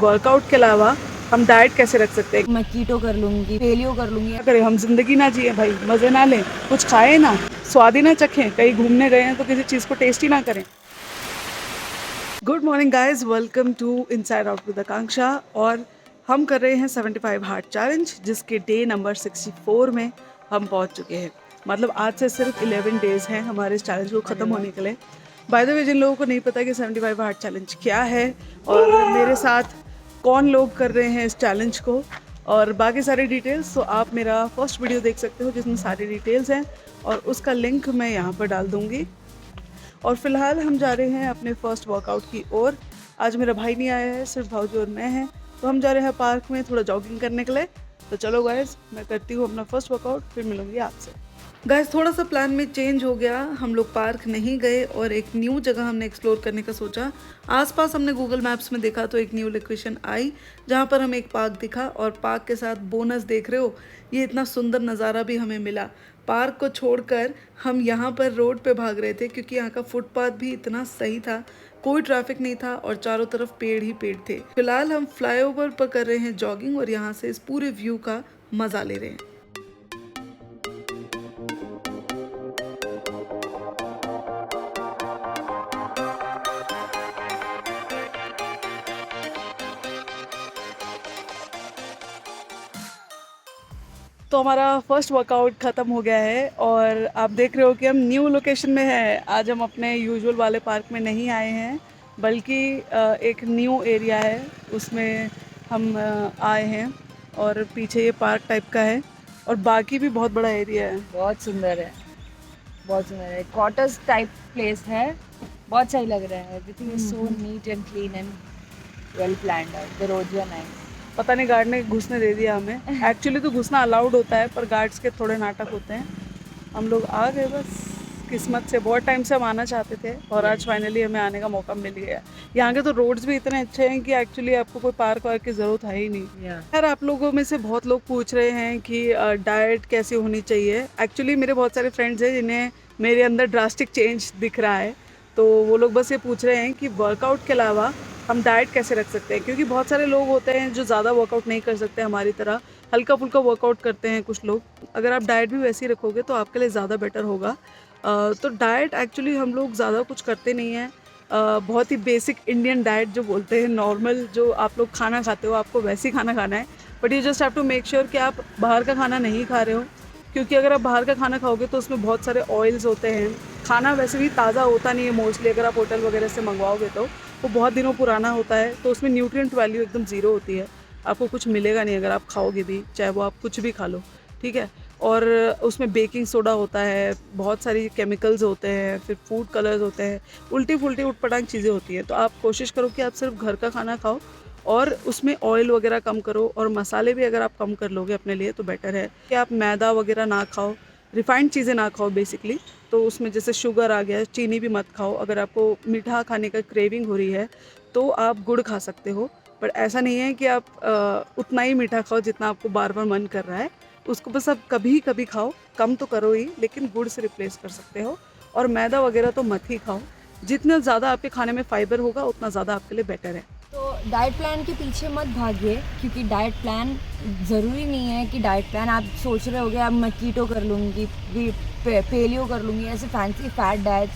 Workout के अलावा हम डाइट कैसे रख सकते हैं। मैं कीटो कर लूँगी, पेलियो कर लूँगी। क्या करें, हम जिंदगी ना जिए भाई, मज़े ना लें, कुछ खाएं ना, स्वाद ही ना चखें, कहीं घूमने गए हैं तो किसी चीज़ को टेस्ट ही ना करें। Good morning guys, welcome to inside out with Akanksha. और हम कर रहे हैं 75 हार्ट चैलेंज, जिसके डे नंबर 64 में हम पहुंच चुके हैं। मतलब आज से सिर्फ 11 डेज हैं हमारे इस चैलेंज को ख़त्म होने के लिए। बाय द वे, जिन लोगों को नहीं पता कि 75 हार्ट चैलेंज क्या है और मेरे साथ कौन लोग कर रहे हैं इस चैलेंज को और बाकी सारी डिटेल्स, तो आप मेरा फर्स्ट वीडियो देख सकते हो जिसमें सारी डिटेल्स हैं और उसका लिंक मैं यहाँ पर डाल दूँगी। और फिलहाल हम जा रहे हैं अपने फर्स्ट वर्कआउट की ओर। आज मेरा भाई नहीं आया है, सिर्फ भाऊजी और मैं हैं, तो हम जा रहे हैं पार्क में थोड़ा जॉगिंग करने के लिए। तो चलो गाइस, मैं करती हूँ अपना फर्स्ट वर्कआउट, फिर मिलूंगी आपसे। गाइस, थोड़ा सा प्लान में चेंज हो गया, हम लोग पार्क नहीं गए और एक न्यू जगह हमने एक्सप्लोर करने का सोचा। आसपास हमने गूगल मैप्स में देखा तो एक न्यू लोकेशन आई जहाँ पर हमें एक पार्क दिखा और पार्क के साथ बोनस देख रहे हो, ये इतना सुंदर नज़ारा भी हमें मिला। पार्क को छोड़कर हम यहाँ पर रोड पे भाग रहे थे क्योंकि यहाँ का फुटपाथ भी इतना सही था, कोई ट्रैफिक नहीं था और चारों तरफ पेड़ ही पेड़ थे। फिलहाल हम फ्लाईओवर पर कर रहे हैं जॉगिंग और यहाँ से इस पूरे व्यू का मज़ा ले रहे हैं। तो हमारा फर्स्ट वर्कआउट ख़त्म हो गया है और आप देख रहे हो कि हम न्यू लोकेशन में हैं। आज हम अपने यूजुअल वाले पार्क में नहीं आए हैं, बल्कि एक न्यू एरिया है उसमें हम आए हैं। और पीछे ये पार्क टाइप का है और बाकी भी बहुत बड़ा एरिया है। बहुत सुंदर है, बहुत सुंदर है। क्वार्टर्स टाइप प्लेस है, बहुत सही लग रहा है। Everything is so neat and clean and well planned out. The roads are nice. पता नहीं गार्ड ने घुसने दे दिया हमें। एक्चुअली तो घुसना अलाउड होता है, पर गार्ड्स के थोड़े नाटक होते हैं। हम लोग आ गए बस किस्मत से, बहुत टाइम से हम आना चाहते थे और आज फाइनली हमें आने का मौका मिल गया। यहाँ के तो रोड्स भी इतने अच्छे हैं कि एक्चुअली आपको कोई पार्क वार्क की ज़रूरत है ही नहीं। यार, आप लोगों में से बहुत लोग पूछ रहे हैं कि डाइट कैसी होनी चाहिए। एक्चुअली मेरे बहुत सारे फ्रेंड्स हैं जिन्हें मेरे अंदर ड्रास्टिक चेंज दिख रहा है, तो वो लोग बस ये पूछ रहे हैं कि वर्कआउट के अलावा हम डाइट कैसे रख सकते हैं। क्योंकि बहुत सारे लोग होते हैं जो ज़्यादा वर्कआउट नहीं कर सकते हमारी तरह, हल्का फुल्का वर्कआउट करते हैं कुछ लोग। अगर आप डाइट भी वैसी रखोगे तो आपके लिए ज़्यादा बेटर होगा। तो डाइट एक्चुअली हम लोग ज़्यादा कुछ करते नहीं हैं। बहुत ही बेसिक इंडियन डाइट जो बोलते हैं, नॉर्मल जो आप लोग खाना खाते हो आपको वैसे ही खाना खाना है। But you just have to make sure कि आप बाहर का खाना नहीं खा रहे हो, क्योंकि अगर आप बाहर का खाना खाओगे तो उसमें बहुत सारे ऑयल्स होते हैं। खाना वैसे भी ताज़ा होता नहीं है मोस्टली, अगर आप होटल वगैरह से मंगवाओगे तो वो बहुत दिनों पुराना होता है, तो उसमें न्यूट्रिएंट वैल्यू एकदम ज़ीरो होती है। आपको कुछ मिलेगा नहीं अगर आप खाओगे भी, चाहे वो आप कुछ भी खा लो, ठीक है। और उसमें बेकिंग सोडा होता है, बहुत सारी केमिकल्स होते हैं, फिर फूड कलर्स होते हैं, उल्टी फुल्टी उटपटांग चीज़ें होती हैं। तो आप कोशिश करो कि आप सिर्फ घर का खाना खाओ और उसमें ऑयल वगैरह कम करो, और मसाले भी अगर आप कम कर लोगे अपने लिए तो बेटर है। कि आप मैदा वगैरह ना खाओ, रिफाइंड चीज़ें ना खाओ बेसिकली। तो उसमें जैसे शुगर आ गया, चीनी भी मत खाओ। अगर आपको मीठा खाने का क्रेविंग हो रही है तो आप गुड़ खा सकते हो, पर ऐसा नहीं है कि आप उतना ही मीठा खाओ जितना आपको बार बार मन कर रहा है। उसको बस आप कभी कभी खाओ, कम तो करो ही, लेकिन गुड़ से रिप्लेस कर सकते हो। और मैदा वगैरह तो मत ही खाओ। जितना ज़्यादा आपके खाने में फाइबर होगा उतना ज़्यादा आपके लिए बेटर है। तो डाइट प्लान के पीछे मत भागिए, क्योंकि डाइट प्लान ज़रूरी नहीं है कि डाइट प्लान आप सोच रहे होगे अब मैं कीटो कर लूँगी, पेलियो कर लूँगी, ऐसे फैंसी फैट डाइट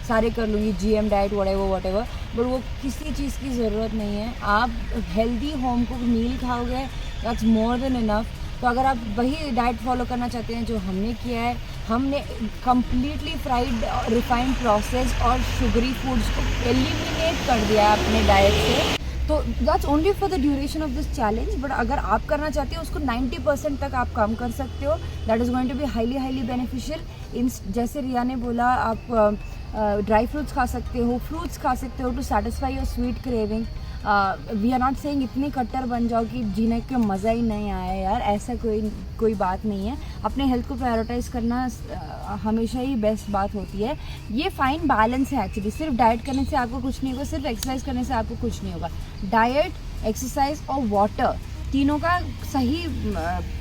सारे कर लूँगी, जीएम डाइट वटेवर, बट वो किसी चीज़ की ज़रूरत नहीं है। आप हेल्दी होम कुक मील खाओगे, दैट्स मोर देन इनफ। तो अगर आप वही डाइट फॉलो करना चाहते हैं जो हमने किया है, हमने कम्प्लीटली फ्राइड, रिफाइंड, प्रोसेस और शुगरी फूड्स को एलिमिनेट कर दिया है अपने डाइट से। तो that's only for the duration of this challenge. But अगर आप करना चाहते हो उसको 90% तक आप कम कर सकते हो। That is going to be highly beneficial. इन जैसे रिया ने बोला, आप ड्राई फ्रूट्स खा सकते हो, फ्रूट्स खा सकते हो to satisfy your sweet craving. We are not saying इतने कट्टर बन जाओ कि जीने का मज़ा ही नहीं आया यार, ऐसा कोई बात नहीं है। अपने हेल्थ को प्रायोरिटाइज़ करना हमेशा ही बेस्ट बात होती है। ये फाइन बैलेंस है एक्चुअली। सिर्फ डाइट करने से आपको कुछ नहीं होगा, सिर्फ एक्सरसाइज करने से आपको कुछ नहीं होगा। डाइट, एक्सरसाइज और वाटर, तीनों का सही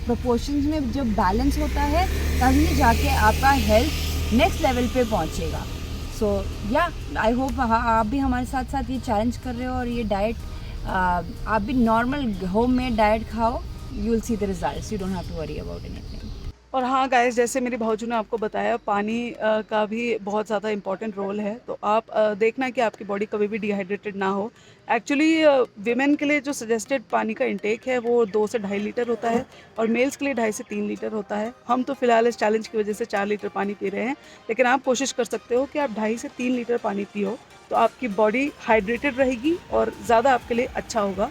प्रोपोर्शंस में जब बैलेंस होता है तभी जाके आपका हेल्थ नेक्स्ट लेवल पे पहुंचेगा। सो या आई होप आप भी हमारे साथ साथ ये चैलेंज कर रहे हो और ये डाइट आप भी नॉर्मल होममेड डाइट खाओ, you will see the results, you don't have to worry about anything. और हाँ गाइस, जैसे मेरी भाऊजी ने आपको बताया, पानी का भी बहुत ज़्यादा इंपॉर्टेंट रोल है। तो आप देखना कि आपकी बॉडी कभी भी डिहाइड्रेटेड ना हो। एक्चुअली विमेन के लिए जो सजेस्टेड पानी का इंटेक है वो 2 से 2.5 लीटर होता है, और मेल्स के लिए 2.5 से 3 लीटर होता है। हम तो फिलहाल इस चैलेंज की वजह से 4 लीटर पानी पी रहे हैं, लेकिन आप कोशिश कर सकते हो कि आप 2.5 से 3 लीटर पानी पियो, तो आपकी बॉडी हाइड्रेटेड रहेगी और ज़्यादा आपके लिए अच्छा होगा।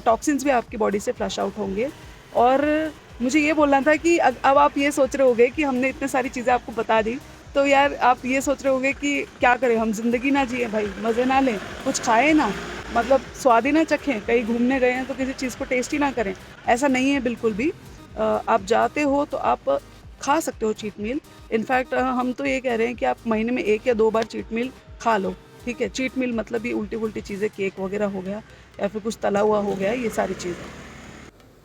टॉक्सिन्स भी आपकी बॉडी से फ्लश आउट होंगे। और मुझे ये बोलना था कि अब आप ये सोच रहे होगे कि हमने इतनी सारी चीज़ें आपको बता दी, तो यार आप ये सोच रहे होगे कि क्या करें, हम ज़िंदगी ना जिए भाई, मज़े ना लें, कुछ खाएं ना, मतलब स्वाद ही ना चखें, कहीं घूमने गए हैं तो किसी चीज़ को टेस्ट ही ना करें। ऐसा नहीं है बिल्कुल भी। आप जाते हो तो आप खा सकते हो चीट मील। इनफैक्ट हम तो ये कह रहे हैं कि आप महीने में 1 या 2 बार चीट मील खा लो, ठीक है। चीट मील मतलब ये उल्टी पुल्टी चीज़ें, केक वगैरह हो गया या फिर कुछ तला हुआ हो गया, ये सारी चीज़ें।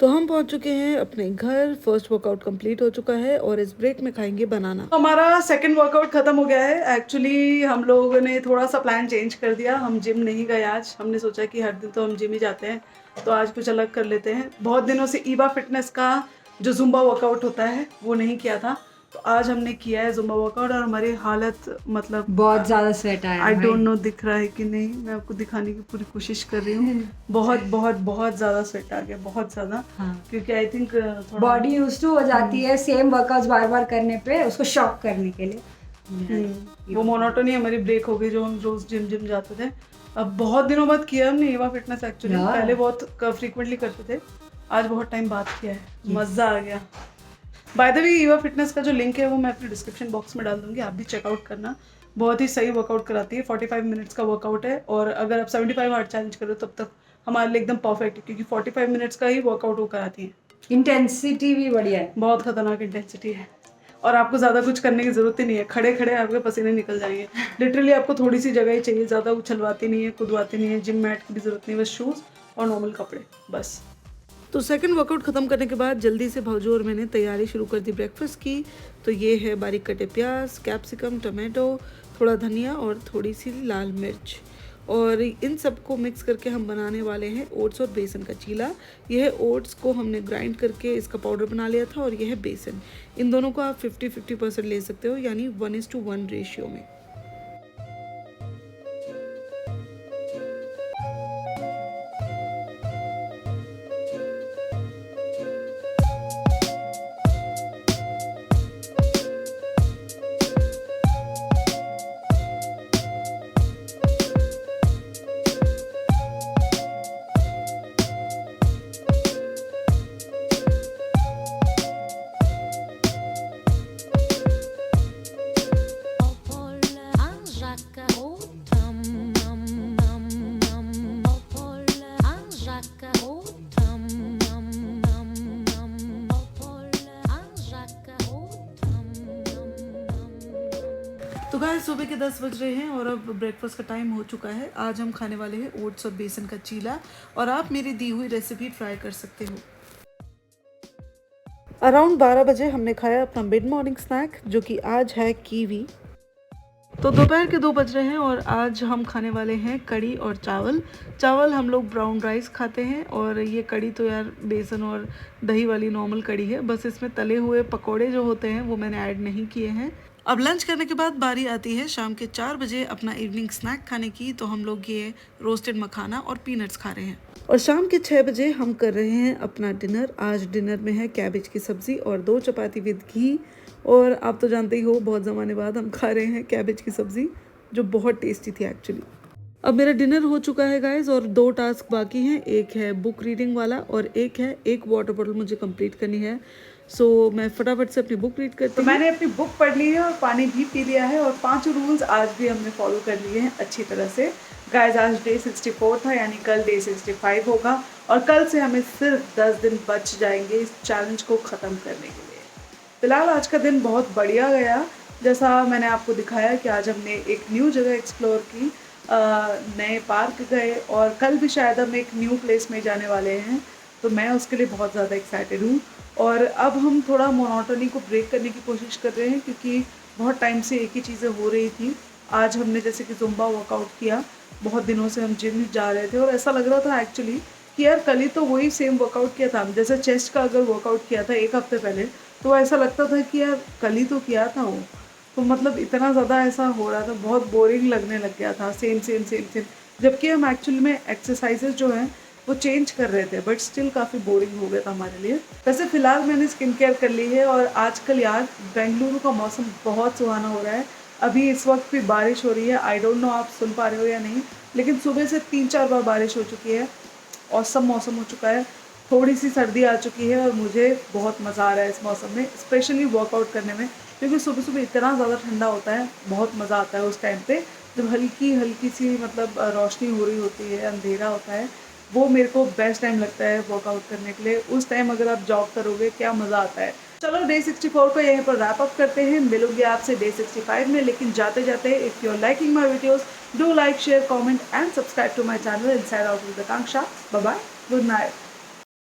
तो हम पहुंच चुके हैं अपने घर। फर्स्ट वर्कआउट कंप्लीट हो चुका है और इस ब्रेक में खाएंगे बनाना। हमारा सेकंड वर्कआउट खत्म हो गया है। एक्चुअली हम लोगों ने थोड़ा सा प्लान चेंज कर दिया, हम जिम नहीं गए आज। हमने सोचा कि हर दिन तो हम जिम ही जाते हैं, तो आज कुछ अलग कर लेते हैं। बहुत दिनों से ईवा फिटनेस का जो जुम्बा वर्कआउट होता है वो नहीं किया था, तो आज हमने किया है जुम्बा वर्कआउट, और हमारी हालत मतलब बहुत ज़्यादा स्वेट आया आई डोंट नो दिख रहा है कि नहीं, मैं आपको दिखाने की पूरी कोशिश कर रही हूँ। बहुत बहुत बहुत ज़्यादा स्वेट आ गया, बहुत ज़्यादा। हाँ। क्योंकि I think body used to हो जाती है सेम वर्कआउट्स बार बार करने पे, उसको शॉक करने के लिए। वो मोनोटोनी हमारी ब्रेक हो गई, जो हम रोज जिम जाते थे। अब बहुत दिनों बाद किया हमने ईवा फिटनेस। एक्चुअली पहले बहुत फ्रीक्वेंटली करते थे, आज बहुत टाइम बाद किया है, मज़ा आ गया। By the way, Eva fitness का जो लिंक है वो मैं अपने डिस्क्रिप्शन बॉक्स में डाल दूंगी, आप भी चेकआउट करना। बहुत ही सही वर्कआउट कराती है। 45 मिनट्स का वर्कआउट है, और अगर आप 75 हार्ड चैलेंज करो तब तक हमारे लिए एकदम परफेक्ट है, क्योंकि 45 मिनट्स का ही वर्कआउट वो कराती है। इंटेंसिटी भी बढ़िया है, बहुत खतरनाक इंटेंसिटी है, और आपको ज़्यादा कुछ करने की ज़रूरत ही नहीं है। खड़े खड़े आपके पसीने निकल जाएंगे। लिटरली आपको थोड़ी सी जगह ही चाहिए, ज़्यादा उछलवाती नहीं है, कूदवाती नहीं है, जिम मैट की भी ज़रूरत नहीं है, बस शूज़ और नॉर्मल कपड़े बस। तो सेकंड वर्कआउट ख़त्म करने के बाद जल्दी से भाऊजो और मैंने तैयारी शुरू कर दी ब्रेकफास्ट की। तो ये है बारीक कटे प्याज, कैप्सिकम, टमाटो, थोड़ा धनिया और थोड़ी सी लाल मिर्च, और इन सबको मिक्स करके हम बनाने वाले हैं ओट्स और बेसन का चीला। यह है ओट्स को हमने ग्राइंड करके इसका पाउडर बना लिया था, और यह है बेसन। इन दोनों को आप 50-50% ले सकते हो, यानी 1:1 रेशियो में। तो गाइस, सुबह के 10 बज रहे हैं और अब ब्रेकफास्ट का टाइम हो चुका है। आज हम खाने वाले हैं ओट्स और बेसन का चीला, और आप मेरी दी हुई रेसिपी ट्राई कर सकते हो। अराउंड 12 बजे हमने खाया अपना मिड मॉर्निंग स्नैक, जो कि आज है कीवी। तो दोपहर के 2 बज रहे हैं और आज हम खाने वाले हैं कड़ी और चावल। चावल हम लोग ब्राउन राइस खाते हैं, और ये कड़ी तो यार बेसन और दही वाली नॉर्मल कड़ी है, बस इसमें तले हुए पकोड़े जो होते हैं वो मैंने ऐड नहीं किए हैं। अब लंच करने के बाद बारी आती है शाम के 4 बजे अपना इवनिंग स्नैक खाने की। तो हम लोग ये रोस्टेड मखाना और पीनट्स खा रहे हैं, और शाम के 6 बजे हम कर रहे हैं अपना डिनर। आज डिनर में है कैबेज की सब्ज़ी और 2 चपाती विद घी, और आप तो जानते ही हो बहुत ज़माने बाद हम खा रहे हैं कैबेज की सब्ज़ी, जो बहुत टेस्टी थी एक्चुअली। अब मेरा डिनर हो चुका है गाइस, और 2 टास्क बाकी हैं। एक है बुक रीडिंग वाला, और एक है एक वाटर बॉटल मुझे कंप्लीट करनी है। सो मैं फटाफट से अपनी बुक रीड करती हूँ। तो मैंने अपनी बुक पढ़ ली है और पानी भी पी लिया है, और 5 रूल्स आज भी हमने फॉलो कर लिए हैं अच्छी तरह से। गाइस, आज डे 64 था, यानी कल डे 65 होगा, और कल से हमें सिर्फ 10 दिन बच जाएंगे इस चैलेंज को ख़त्म करने के लिए। फिलहाल आज का दिन बहुत बढ़िया गया। जैसा मैंने आपको दिखाया कि आज हमने एक न्यू जगह एक्सप्लोर की, नए पार्क गए, और कल भी शायद हम एक न्यू प्लेस में जाने वाले हैं, तो मैं उसके लिए बहुत ज़्यादा एक्साइटेड हूँ। और अब हम थोड़ा मोनोटोनी को ब्रेक करने की कोशिश कर रहे हैं, क्योंकि बहुत टाइम से एक ही चीज़ें हो रही थी। आज हमने जैसे कि जुम्बा वर्कआउट किया, बहुत दिनों से हम जिम जा रहे थे और ऐसा लग रहा था एक्चुअली कि यार कल ही तो वही सेम वर्कआउट किया था, जैसे चेस्ट का अगर वर्कआउट किया था एक हफ्ते पहले, तो ऐसा लगता था कि यार कल ही तो किया था वो। तो मतलब इतना ज़्यादा ऐसा हो रहा था, बहुत बोरिंग लगने लग गया था, सेम सेम सेम सेम। जबकि हम एक्चुअली में एक्सरसाइजेज जो हैं वो चेंज कर रहे थे, बट स्टिल काफ़ी बोरिंग हो गया था हमारे लिए। वैसे फ़िलहाल मैंने स्किन केयर कर ली है और आजकल यार बेंगलुरु का मौसम बहुत सुहाना हो रहा है। अभी इस वक्त भी बारिश हो रही है, आई डोंट नो आप सुन पा रहे हो या नहीं, लेकिन सुबह से 3-4 बार बारिश हो चुकी है। औसम मौसम हो चुका है, थोड़ी सी सर्दी आ चुकी है और मुझे बहुत मज़ा आ रहा है इस मौसम में, स्पेशली वर्कआउट करने में, क्योंकि सुबह सुबह इतना ज़्यादा ठंडा होता है, बहुत मज़ा आता है उस टाइम पे जब हल्की हल्की सी मतलब रोशनी हो रही होती है, अंधेरा होता है। वो मेरे को बेस्ट टाइम लगता है वर्कआउट करने के लिए। उस टाइम अगर आप जॉग करोगे क्या मज़ा आता है। चलो डे 64 को यहीं पर रैप अप करते हैं, मिलूंगी आपसे डे 65 में, लेकिन जाते जाते if you are liking my videos, do like, share, comment and subscribe to my channel Inside Out with Akanksha. Bye bye. Good night.